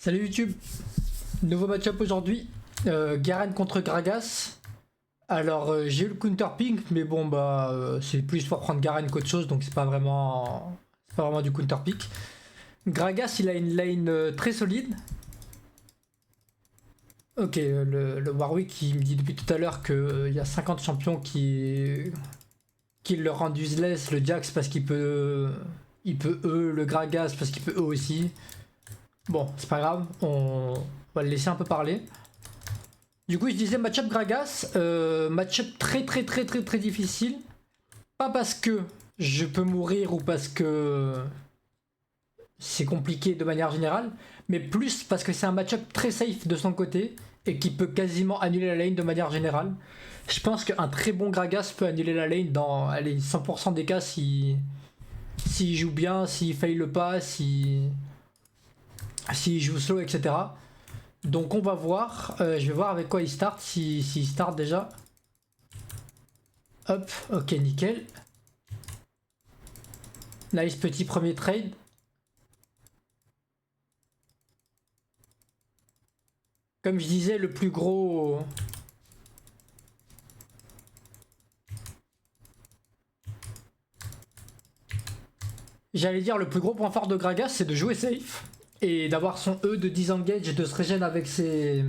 Salut YouTube, nouveau match-up aujourd'hui, Garen contre Gragas. Alors j'ai eu le counter ping, mais bon bah c'est plus pour prendre Garen qu'autre chose, donc c'est pas vraiment du counter pick. Gragas il a une lane très solide. Ok, le Warwick il me dit depuis tout à l'heure qu'il y a 50 champions qui le rendent useless, le Jax parce il peut E, le Gragas parce qu'il peut E aussi. Bon, c'est pas grave, on va le laisser un peu parler. Du coup, je disais match-up Gragas, match-up très difficile. Pas parce que je peux mourir ou parce que c'est compliqué de manière générale, mais plus parce que c'est un match-up très safe de son côté et qui peut quasiment annuler la lane de manière générale. Je pense qu'un très bon Gragas peut annuler la lane dans allez, 100% des cas s'il joue bien, s'il fail le pas, s'il joue slow, etc. Donc on va voir, je vais voir avec quoi il start, s'il start déjà. Hop, ok nickel. Nice petit premier trade. Comme je disais, le plus gros... J'allais dire le plus gros point fort de Gragas c'est de jouer safe. Et d'avoir son E de disengage et de se régène avec ses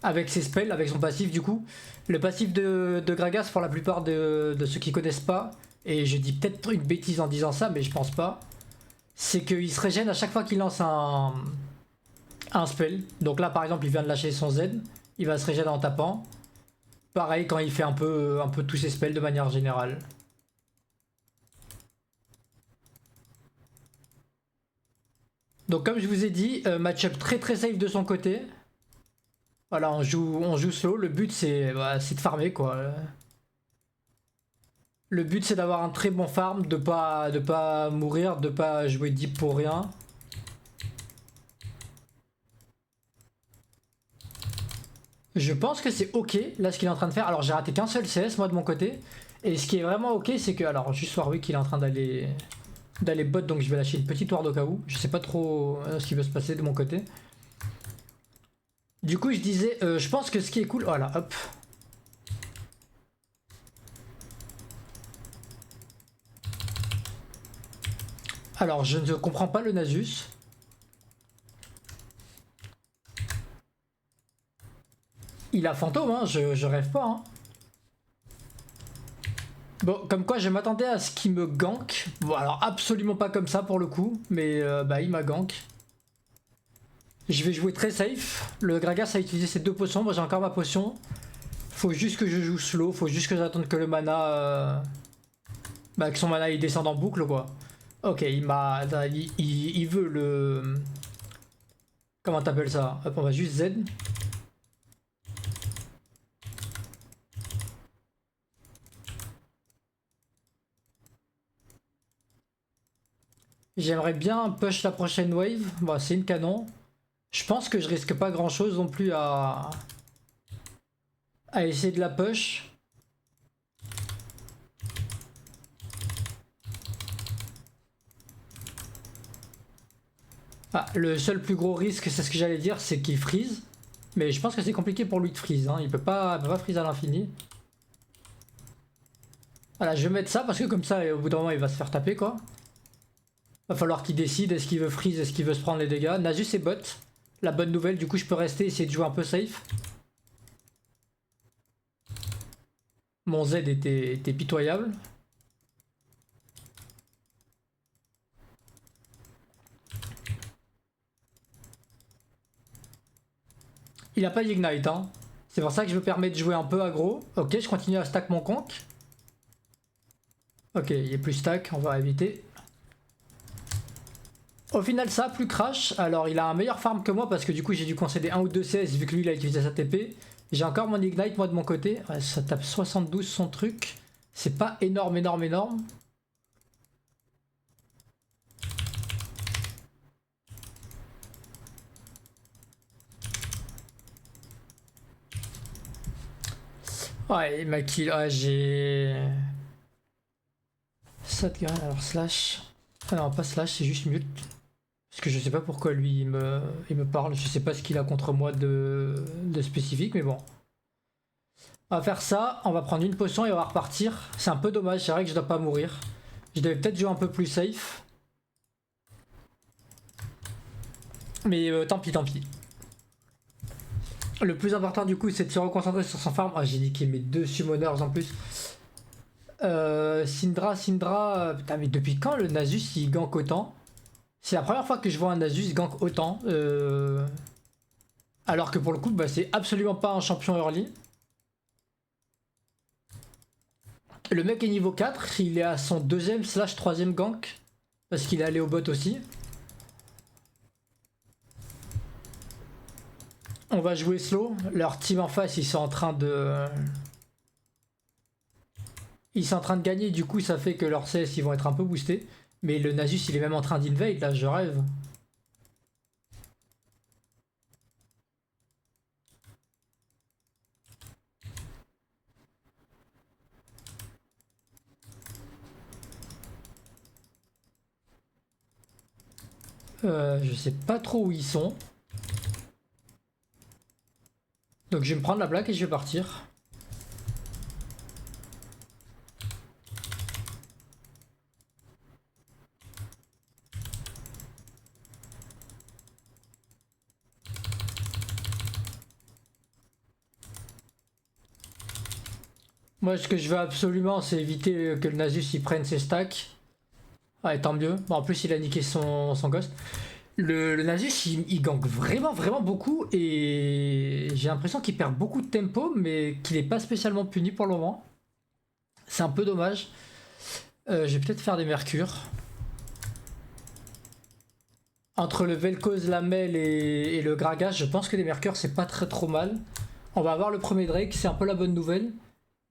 spells, avec son passif du coup. Le passif de Gragas pour la plupart de ceux qui connaissent pas, et je dis peut-être une bêtise en disant ça mais je pense pas, c'est qu'il se régène à chaque fois qu'il lance un spell. Donc là par exemple il vient de lâcher son Z, il va se régénérer en tapant. Pareil quand il fait un peu tous ses spells de manière générale. Donc comme je vous ai dit, match-up très safe de son côté. Voilà, on joue slow, le but c'est de farmer quoi. Le but c'est d'avoir un très bon farm, de pas mourir, de pas jouer deep pour rien. Je pense que c'est ok là ce qu'il est en train de faire. Alors j'ai raté qu'un seul CS moi de mon côté. Et ce qui est vraiment ok c'est que, alors juste Warwick il est en train d'aller bot, donc je vais lâcher une petite ward au cas où. Je sais pas trop ce qui va se passer de mon côté. Du coup je disais, je pense que ce qui est cool, voilà hop. Alors je ne comprends pas le Nasus. Il a fantôme, hein, je rêve pas. Hein. Bon, comme quoi je m'attendais à ce qu'il me gank. Bon, alors absolument pas comme ça pour le coup, mais bah il m'a gank. Je vais jouer très safe. Le Gragas a utilisé ses deux potions, moi j'ai encore ma potion. Faut juste que je joue slow, faut juste que j'attende que le mana... Bah que son mana il descende en boucle quoi. Ok, il veut le... Comment t'appelles ça? Hop, on va juste Z. J'aimerais bien push la prochaine wave. Bon, c'est une canon. Je pense que je risque pas grand chose non plus à essayer de la push. Ah, le seul plus gros risque, c'est ce que j'allais dire, c'est qu'il freeze. Mais je pense que c'est compliqué pour lui de freeze. Hein. Il peut pas freeze à l'infini. Voilà, je vais mettre ça parce que comme ça, au bout d'un moment, il va se faire taper quoi. Va falloir qu'il décide, est-ce qu'il veut freeze, est-ce qu'il veut se prendre les dégâts. Nasus est bot. La bonne nouvelle, du coup je peux rester, essayer de jouer un peu safe. Mon Z était pitoyable. Il a pas d'ignite, hein. C'est pour ça que je me permets de jouer un peu aggro. Ok, je continue à stack mon conk. Ok, il est plus stack, on va éviter. Au final ça, plus crash. Alors il a un meilleur farm que moi parce que du coup j'ai dû concéder 1 ou 2 CS vu que lui il a utilisé sa TP. J'ai encore mon ignite moi de mon côté. Ouais, ça tape 72 son truc. C'est pas énorme. Ouais, il m'a kill. Ouais, j'ai... Shotgun, alors slash... Ah non, pas slash, c'est juste mute. Parce que je sais pas pourquoi lui il me parle. Je sais pas ce qu'il a contre moi de spécifique, mais bon. On va faire ça, on va prendre une potion et on va repartir. C'est un peu dommage, c'est vrai que je dois pas mourir. Je devais peut-être jouer un peu plus safe. Mais tant pis, tant pis. Le plus important du coup c'est de se reconcentrer sur son farm. Ah, j'ai niqué mes deux summoners en plus. Syndra, putain mais depuis quand le Nasus il gank autant? C'est la première fois que je vois un Nasus gank autant. Alors que pour le coup bah, c'est absolument pas un champion early. Le mec est niveau 4, il est à son deuxième slash troisième gank. Parce qu'il est allé au bot aussi. On va jouer slow. Leur team en face, ils sont en train de... Ils sont en train de gagner, du coup ça fait que leurs CS ils vont être un peu boostés. Mais le Nasus il est même en train d'invade, là je rêve. Je sais pas trop où ils sont. Donc je vais me prendre la plaque et je vais partir. Moi ce que je veux absolument c'est éviter que le Nasus il prenne ses stacks. Ouais tant mieux. Bon, en plus il a niqué son ghost. Le Nasus il gank vraiment beaucoup et j'ai l'impression qu'il perd beaucoup de tempo mais qu'il est pas spécialement puni pour le moment. C'est un peu dommage. Je vais peut-être faire des mercures. Entre le Vel'Koz, Lamel et le Gragas, je pense que les mercures c'est pas trop mal. On va avoir le premier Drake, c'est un peu la bonne nouvelle.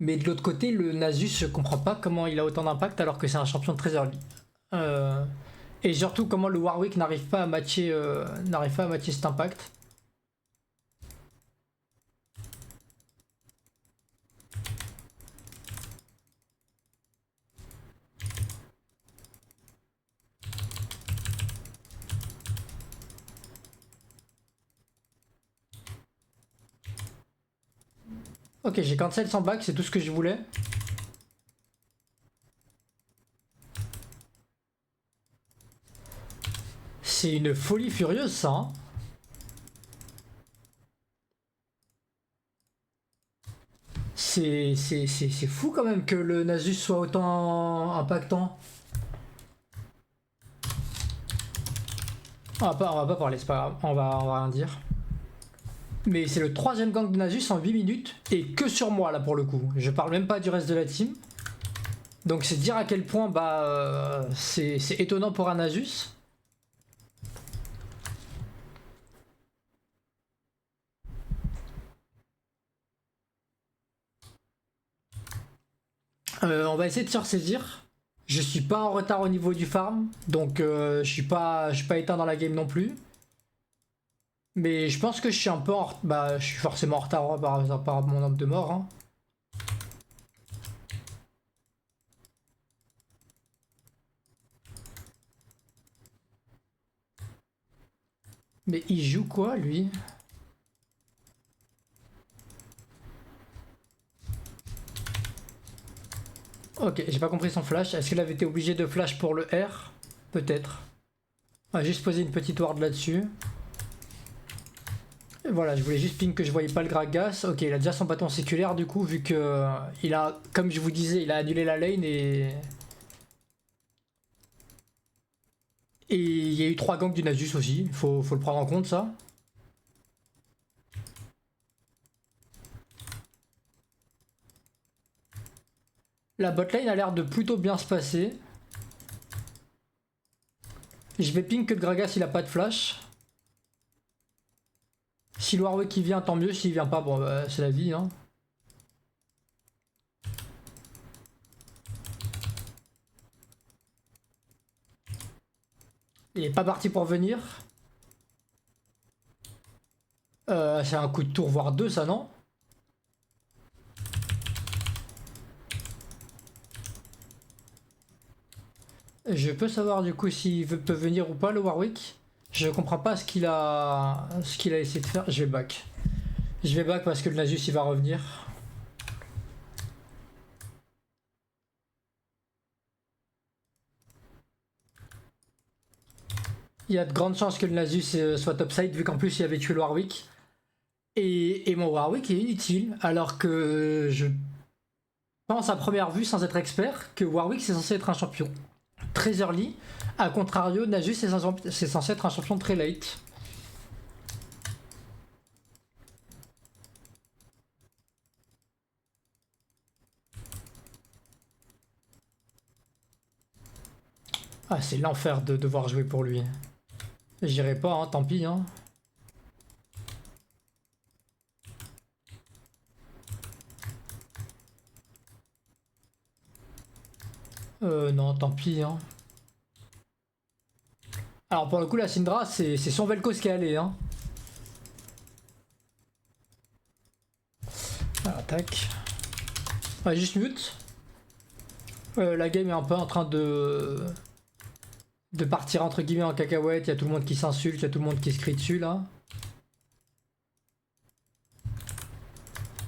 Mais de l'autre côté, le Nasus, je comprends pas comment il a autant d'impact alors que c'est un champion très early. Et surtout comment le Warwick n'arrive pas à matcher cet impact. Ok, j'ai cancel sans back, c'est tout ce que je voulais. C'est une folie furieuse ça. Hein. C'est fou quand même que le Nasus soit autant impactant. On va pas parler, c'est pas grave, on va rien dire. Mais c'est le troisième gank de Nasus en 8 minutes et que sur moi là pour le coup. Je parle même pas du reste de la team. Donc c'est dire à quel point bah c'est étonnant pour un Nasus. On va essayer de se ressaisir. Je suis pas en retard au niveau du farm, donc je suis pas éteint dans la game non plus. Mais je pense que je suis un peu en retard. Bah, je suis forcément en retard par mon nombre de morts. Hein. Mais il joue quoi lui? Ok, j'ai pas compris son flash. Est-ce qu'il avait été obligé de flash pour le R? Peut-être. On va juste poser une petite ward là-dessus. Voilà, je voulais juste ping que je voyais pas le Gragas. Ok, il a déjà son bâton séculaire du coup, vu que il a, comme je vous disais, il a annulé la lane et il y a eu 3 ganks du Nasus aussi. Faut le prendre en compte ça. La botlane a l'air de plutôt bien se passer. Je vais ping que le Gragas il a pas de flash. Si le Warwick il vient, tant mieux. S'il vient pas, bon bah, c'est la vie. Hein. Il est pas parti pour venir. C'est un coup de tour, voire deux, ça non? Je peux savoir du coup s'il peut venir ou pas le Warwick. Je comprends pas ce qu'il a essayé de faire. Je vais back. Je vais back parce que le Nasus il va revenir. Il y a de grandes chances que le Nasus soit topside vu qu'en plus il avait tué le Warwick. Et mon Warwick est inutile alors que je pense à première vue sans être expert que Warwick c'est censé être un champion très early. A contrario, Nasus c'est censé être un champion très late. Ah, c'est l'enfer de devoir jouer pour lui. J'irai pas, hein, tant pis. Hein. Non, tant pis. Hein. Alors pour le coup, la Syndra, c'est son Vel'Koz qui est allé. Hein. Ah, tac. Ouais, juste mute. La game est un peu en train de partir entre guillemets en cacahuète. Il y a tout le monde qui s'insulte, il y a tout le monde qui se crie dessus là.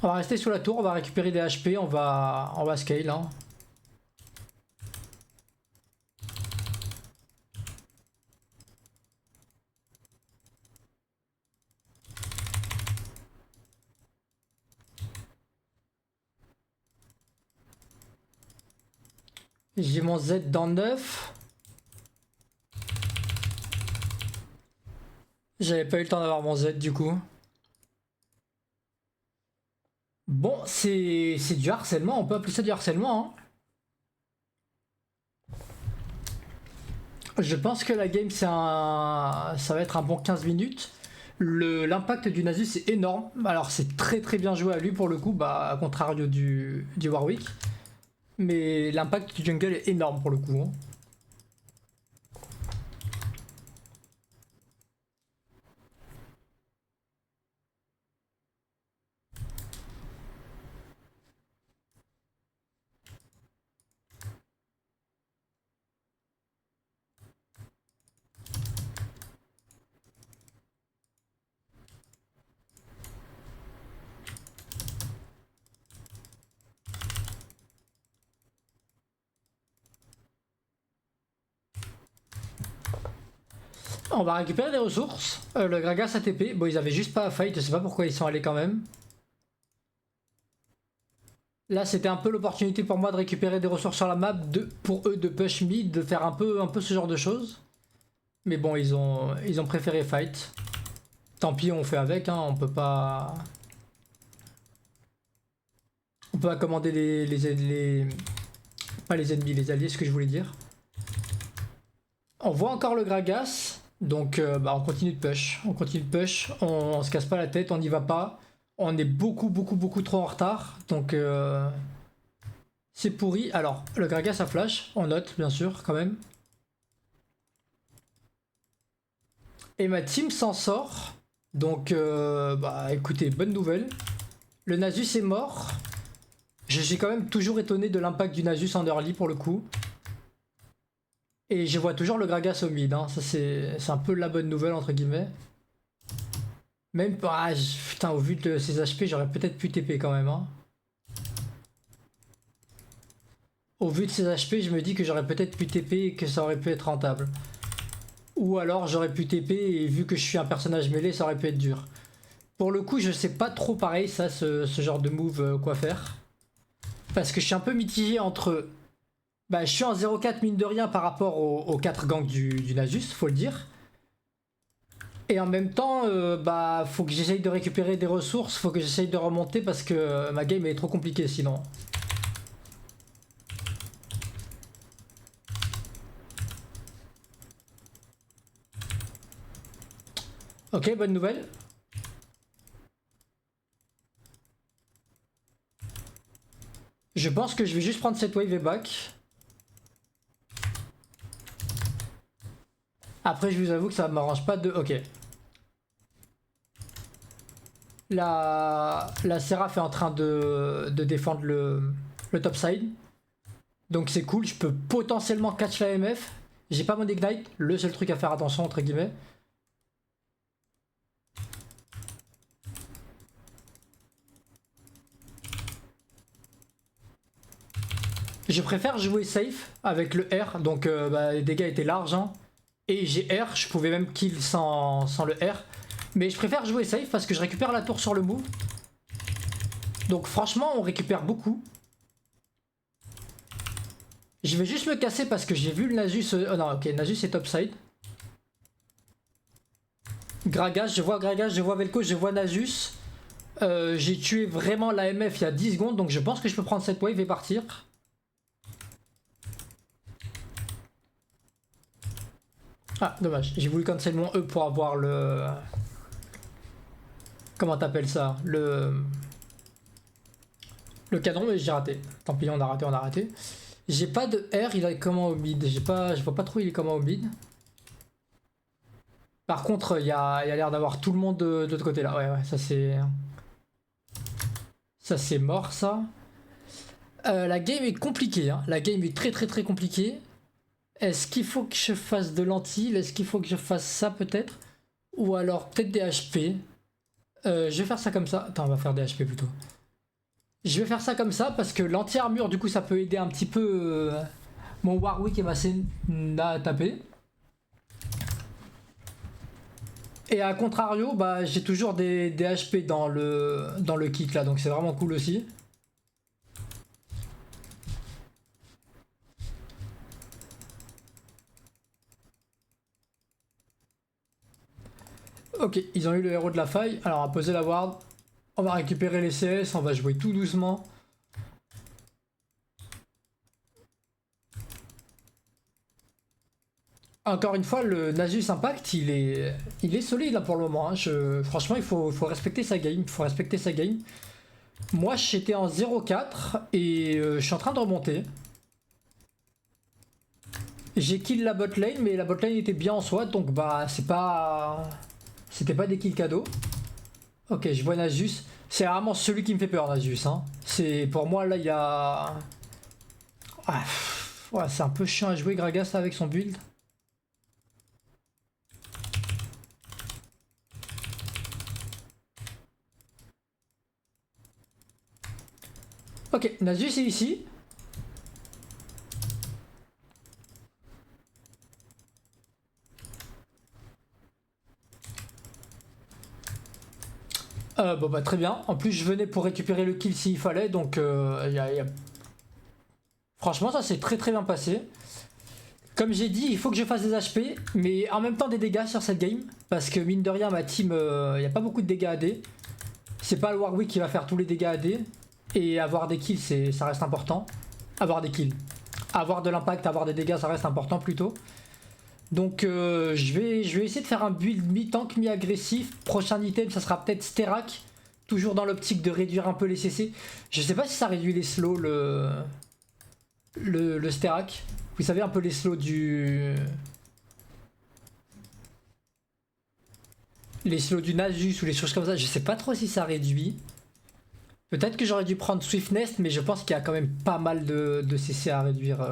On va rester sous la tour, on va récupérer des HP, on va scale. Hein. J'ai mon Z dans 9. J'avais pas eu le temps d'avoir mon Z du coup. Bon, c'est du harcèlement, on peut appeler ça du harcèlement. Hein. Je pense que la game, ça va être un bon 15 minutes. L'impact du Nasus est énorme. Alors c'est très très bien joué à lui pour le coup, bah, à contrario du Warwick. Mais l'impact du jungle est énorme pour le coup. Hein. On va récupérer des ressources. Le Gragas ATP, bon ils avaient juste pas à fight, je sais pas pourquoi ils sont allés quand même. Là c'était un peu l'opportunité pour moi de récupérer des ressources sur la map, pour eux de push mid, de faire un peu ce genre de choses. Mais bon ils ont préféré fight. Tant pis on fait avec, hein, on peut pas... On peut pas commander pas les ennemis, les alliés, ce que je voulais dire. On voit encore le Gragas. Donc bah, on continue de push, on se casse pas la tête, on n'y va pas. On est beaucoup trop en retard, donc c'est pourri. Alors, le Gragas a flash, on note bien sûr quand même. Et ma team s'en sort, donc bah écoutez, bonne nouvelle. Le Nasus est mort. Je suis quand même toujours étonné de l'impact du Nasus en early pour le coup. Et je vois toujours le Gragas au mid, hein. Ça c'est un peu la bonne nouvelle entre guillemets. Même pas, putain, au vu de ses HP, j'aurais peut-être pu TP quand même. Hein. Au vu de ses HP, je me dis que j'aurais peut-être pu TP et que ça aurait pu être rentable. Ou alors j'aurais pu TP et vu que je suis un personnage mêlé, ça aurait pu être dur. Pour le coup, je sais pas trop pareil, ça, ce genre de move, quoi faire. Parce que je suis un peu mitigé entre... Bah, je suis en 0-4 mine de rien par rapport aux 4 gangs du Nasus, faut le dire. Et en même temps, bah, faut que j'essaye de récupérer des ressources, faut que j'essaye de remonter parce que ma game est trop compliquée sinon. Ok, bonne nouvelle. Je pense que je vais juste prendre cette wave et back. Après, je vous avoue que ça m'arrange pas de... Ok. La Seraph est en train de défendre le topside. Donc c'est cool, je peux potentiellement catch la MF. J'ai pas mon ignite, le seul truc à faire attention entre guillemets. Je préfère jouer safe avec le R, donc les dégâts étaient larges, hein. Et j'ai R, je pouvais même kill sans le R. Mais je préfère jouer safe parce que je récupère la tour sur le move. Donc franchement, on récupère beaucoup. Je vais juste me casser parce que j'ai vu le Nasus... oh non, ok, Nasus est topside. Gragas, je vois Gragas, je vois Vel'Koz, je vois Nasus. J'ai tué vraiment l'AMF il y a 10 secondes, donc je pense que je peux prendre cette wave et partir. Ah, dommage. J'ai voulu cancel mon E pour avoir le... Comment t'appelles ça? Le canon, mais j'ai raté. Tant pis, on a raté, on a raté. J'ai pas de R, il est comment au mid? Je vois pas trop il est comment au mid. Par contre, il y a l'air d'avoir tout le monde de l'autre côté là. Ouais, ça c'est... Ça c'est mort, ça. La game est compliquée, hein. La game est très compliquée. Est-ce qu'il faut que je fasse de l'anti? Est-ce qu'il faut que je fasse ça peut-être? Ou alors peut-être des HP. Je vais faire ça comme ça. Attends, on va faire des HP plutôt. Je vais faire ça comme ça parce que l'anti-armure, du coup, ça peut aider un petit peu mon Warwick et ma Senna à taper. Et à contrario, bah, j'ai toujours des HP dans le kit là, donc c'est vraiment cool aussi. Ok, ils ont eu le héros de la faille. Alors on va poser la ward. On va récupérer les CS, on va jouer tout doucement. Encore une fois, le Nasus Impact, il est solide là pour le moment, hein. Franchement, il faut respecter sa game. Il faut respecter sa game. Moi, j'étais en 0-4 et je suis en train de remonter. J'ai kill la bot lane, mais la bot lane était bien en soi, donc bah c'est pas... C'était pas des kills cadeaux. Ok, je vois Nasus. C'est vraiment celui qui me fait peur, Nasus, hein. C'est... Pour moi, là, il y a... Ah, ouais, c'est un peu chiant à jouer, Gragas, là, avec son build. Ok, Nasus est ici. Bon bah très bien. En plus je venais pour récupérer le kill s'il fallait, donc franchement ça s'est très bien passé. Comme j'ai dit, il faut que je fasse des HP, mais en même temps des dégâts sur cette game, parce que mine de rien ma team, il n'y a pas beaucoup de dégâts AD. C'est pas le Warwick qui va faire tous les dégâts AD, et avoir des kills ça reste important. Avoir des kills. Avoir de l'impact, avoir des dégâts ça reste important plutôt. Donc je vais essayer de faire un build mi-tank, mi-agressif. Prochain item, ça sera peut-être Sterak. Toujours dans l'optique de réduire un peu les CC. Je sais pas si ça réduit les slows, le Sterak. Vous savez, un peu les slows du... Les slows du Nasus ou les choses comme ça. Je sais pas trop si ça réduit. Peut-être que j'aurais dû prendre Swiftness, mais je pense qu'il y a quand même pas mal de CC à réduire.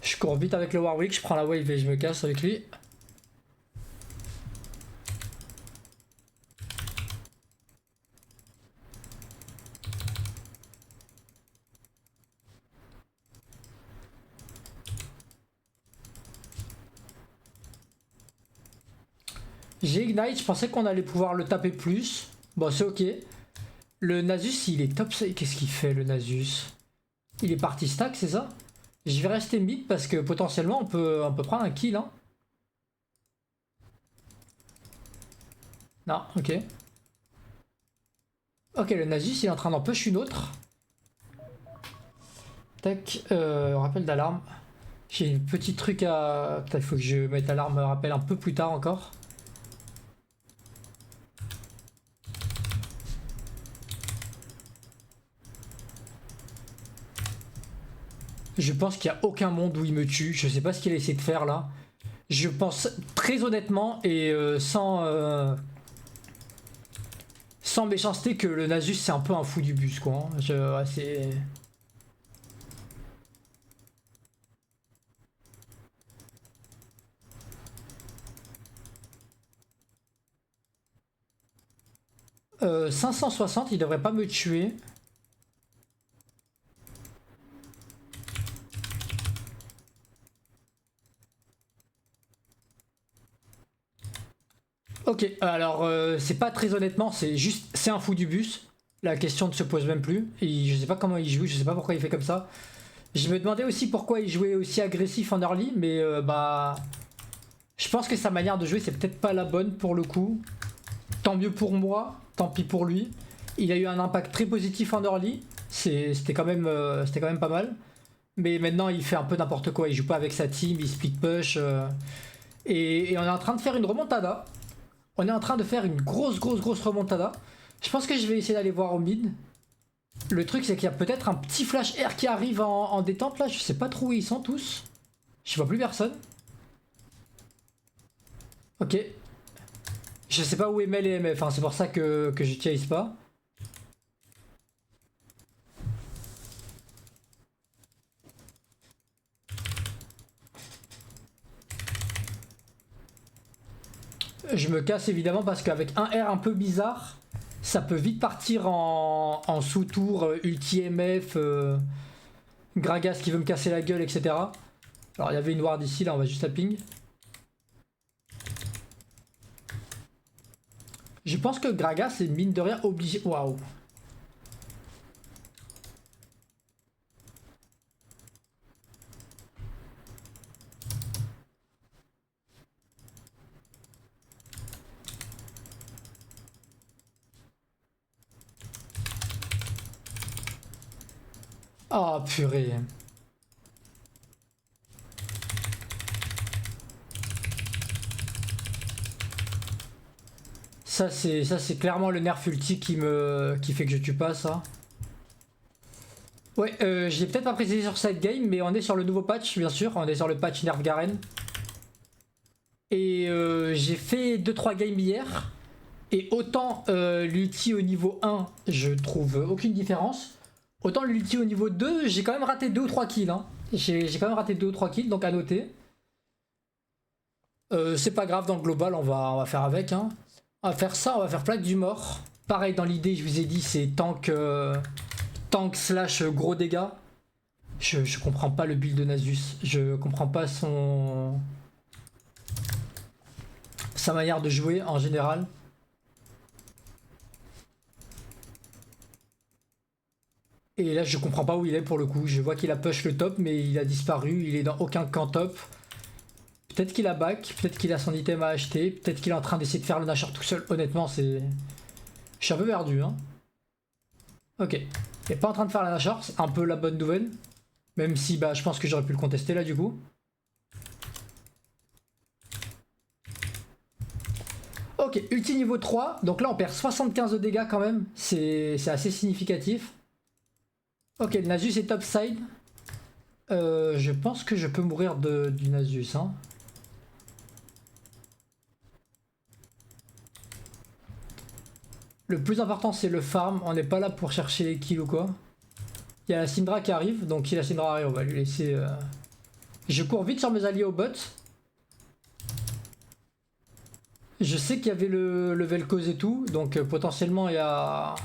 Je cours vite avec le Warwick, je prends la wave et je me casse avec lui. J'ai Ignite, je pensais qu'on allait pouvoir le taper plus. Bon, c'est ok. Le Nasus, il est top. Qu'est-ce qu'il fait, le Nasus? Il est parti stack, c'est ça? Je vais rester mid parce que potentiellement, on peut prendre un kill, hein. Non, ok. Ok, le Nasus, il est en train d'en push une autre. Tac, rappel d'alarme. J'ai un petit truc à... Putain, il faut que je mette l'alarme rappel un peu plus tard encore. Je pense qu'il n'y a aucun monde où il me tue. Je sais pas ce qu'il a essayé de faire là. Je pense très honnêtement et sans méchanceté que le Nasus c'est un peu un fou du bus quoi, hein. Ouais, c'est... 560, il devrait pas me tuer. Ok, alors c'est pas très honnêtement, c'est juste, c'est un fou du bus. La question ne se pose même plus. Et je sais pas comment il joue, je sais pas pourquoi il fait comme ça. Je me demandais aussi pourquoi il jouait aussi agressif en early, mais bah... Je pense que sa manière de jouer, c'est peut-être pas la bonne pour le coup. Tant mieux pour moi, tant pis pour lui. Il a eu un impact très positif en early, c'était quand même pas mal. Mais maintenant, il fait un peu n'importe quoi, il joue pas avec sa team, il split push. Et on est en train de faire une remontada. On est en train de faire une grosse remontada. Je pense que je vais essayer d'aller voir au mid. Le truc, c'est qu'il y a peut-être un petit flash air qui arrive en détente là. Je sais pas trop où ils sont tous. Je vois plus personne. Ok. Je sais pas où est Mel et MF, hein. C'est pour ça que je chase pas. Je me casse évidemment parce qu'avec un R un peu bizarre, ça peut vite partir en sous-tour, ulti MF, Gragas qui veut me casser la gueule, etc. Alors il y avait une ward ici, là on va juste la ping. Je pense que Gragas est mine de rien obligé... Waouh. Oh purée. Ça c'est clairement le nerf ulti qui fait que je tue pas ça. Ouais, j'ai peut-être pas précisé sur cette game, mais on est sur le nouveau patch, bien sûr. On est sur le patch Nerf Garen. Et j'ai fait 2-3 games hier. Et autant l'ulti au niveau 1, je trouve aucune différence. Autant l'ulti au niveau 2, j'ai quand même raté 2 ou 3 kills. Hein. J'ai quand même raté 2 ou 3 kills, donc à noter. C'est pas grave, dans le global, on va faire avec. Hein. On va faire ça, on va faire plaque du mort. Pareil, dans l'idée, je vous ai dit, c'est tank, tank slash gros dégâts. Je comprends pas le build de Nasus. Je comprends pas sa manière de jouer en général. Et là, je comprends pas où il est pour le coup. Je vois qu'il a push le top, mais il a disparu. Il est dans aucun camp top. Peut-être qu'il a back, peut-être qu'il a son item à acheter, peut-être qu'il est en train d'essayer de faire le Nashor tout seul. Honnêtement, c'est... Je suis un peu perdu, hein. Ok. Il est pas en train de faire la Nashor, c'est un peu la bonne nouvelle. Même si, bah, je pense que j'aurais pu le contester là, du coup. Ok, ulti niveau 3. Donc là, on perd 75 de dégâts quand même. C'est assez significatif. Ok, le Nasus est topside. Je pense que je peux mourir du Nasus, hein. Le plus important c'est le farm, on n'est pas là pour chercher les kills ou quoi. Il y a la Syndra qui arrive, donc si la Syndra arrive on va lui laisser... Je cours vite sur mes alliés au bot. Je sais qu'il y avait le Vel'Koz et tout, donc potentiellement il y a...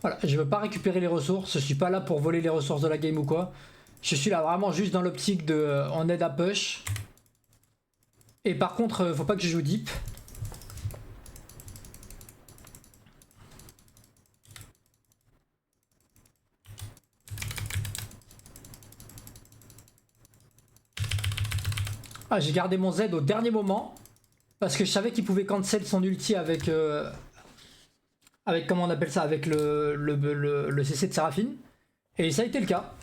Voilà, je veux pas récupérer les ressources, je suis pas là pour voler les ressources de la game ou quoi. Je suis là vraiment juste dans l'optique de... on aide à push. Et par contre, faut pas que je joue deep. Ah, j'ai gardé mon Z au dernier moment. Parce que je savais qu'il pouvait cancel son ulti avec... avec, comment on appelle ça, avec le CC de Seraphine. Et ça a été le cas.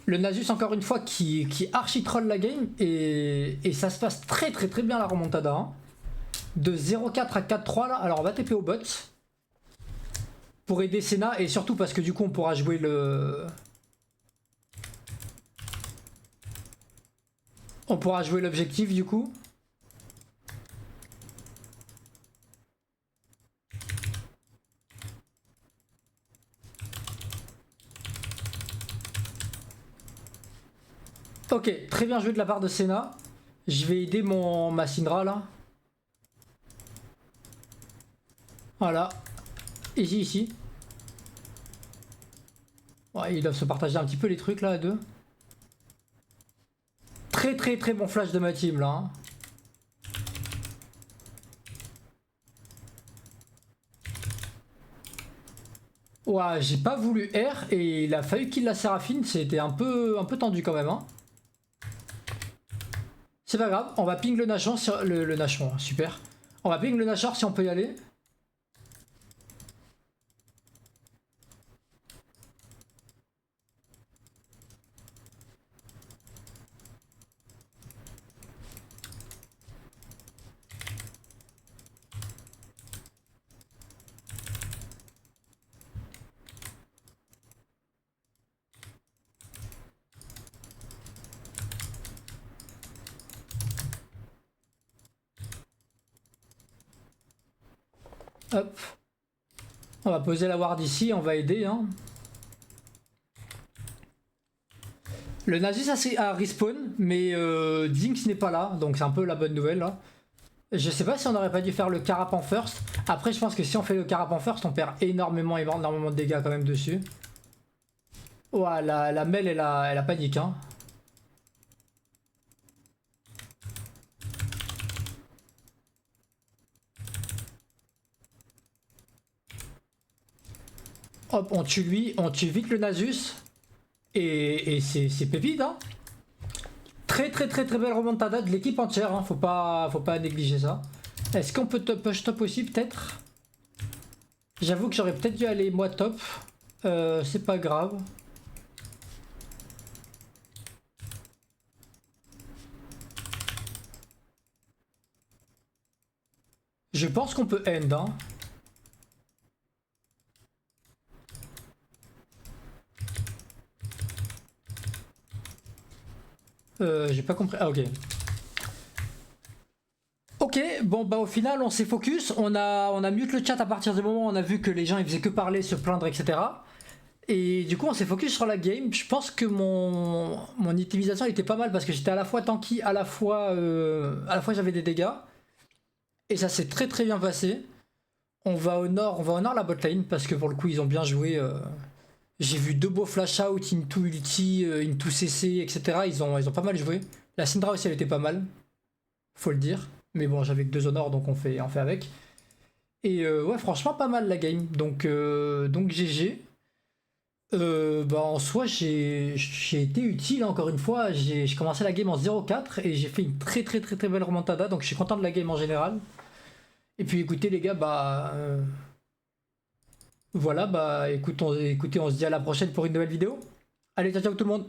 Le Nasus, encore une fois, qui archi-troll la game. Et ça se passe très bien la remontada. Hein. De 0-4 à 4-3 là. Alors on va TP au bot. Pour aider Senna. Et surtout parce que du coup on pourra jouer le... On pourra jouer l'objectif du coup. Ok, très bien joué de la part de Senna. Je vais aider ma Syndra là. Voilà. Ici, ici. Ouais, ils doivent se partager un petit peu les trucs là à deux. Très très très bon flash de ma team là. Hein. Ouais, j'ai pas voulu R et il a fallu qu'il la Séraphine, c'était un peu tendu quand même. Hein. C'est pas grave, on va ping le Nashon, le Nashon, super. On va ping le Nashor si on peut y aller. Hop. On va poser la ward ici, on va aider. Hein. Le Nasus a respawn, mais Jinx n'est pas là, donc c'est un peu la bonne nouvelle là. Je sais pas si on aurait pas dû faire le Carapan first. Après, je pense que si on fait le Carapan first, on perd énormément de dégâts quand même dessus. Ouah, la Mel, elle a panique. Hein. Hop, on tue lui, on tue vite le Nasus. Et c'est pépite, hein. Très très très très belle remontada de l'équipe entière, hein. Faut pas négliger ça. Est-ce qu'on peut push top aussi peut-être? J'avoue que j'aurais peut-être dû aller moi top. C'est pas grave. Je pense qu'on peut end, hein. J'ai pas compris. Ah ok. Ok, bon bah au final on s'est focus, on a mute le chat à partir du moment où on a vu que les gens ils faisaient que parler, se plaindre, etc. Et du coup on s'est focus sur la game. Je pense que mon utilisation était pas mal parce que j'étais à la fois tanky, à la fois j'avais des dégâts. Et ça s'est très très bien passé. On va au nord la bot lane parce que pour le coup ils ont bien joué. J'ai vu deux beaux flash out, into ulti, into CC, etc. Ils ont pas mal joué. La Syndra aussi elle était pas mal, faut le dire. Mais bon j'avais que deux honors donc on fait avec. Et ouais franchement pas mal la game. Donc GG. Bah en soi j'ai été utile encore une fois. J'ai commencé la game en 0-4 et j'ai fait une très très très très belle remontada. Donc je suis content de la game en général. Et puis écoutez les gars, bah voilà, bah écoutez, on se dit à la prochaine pour une nouvelle vidéo. Allez, ciao ciao tout le monde.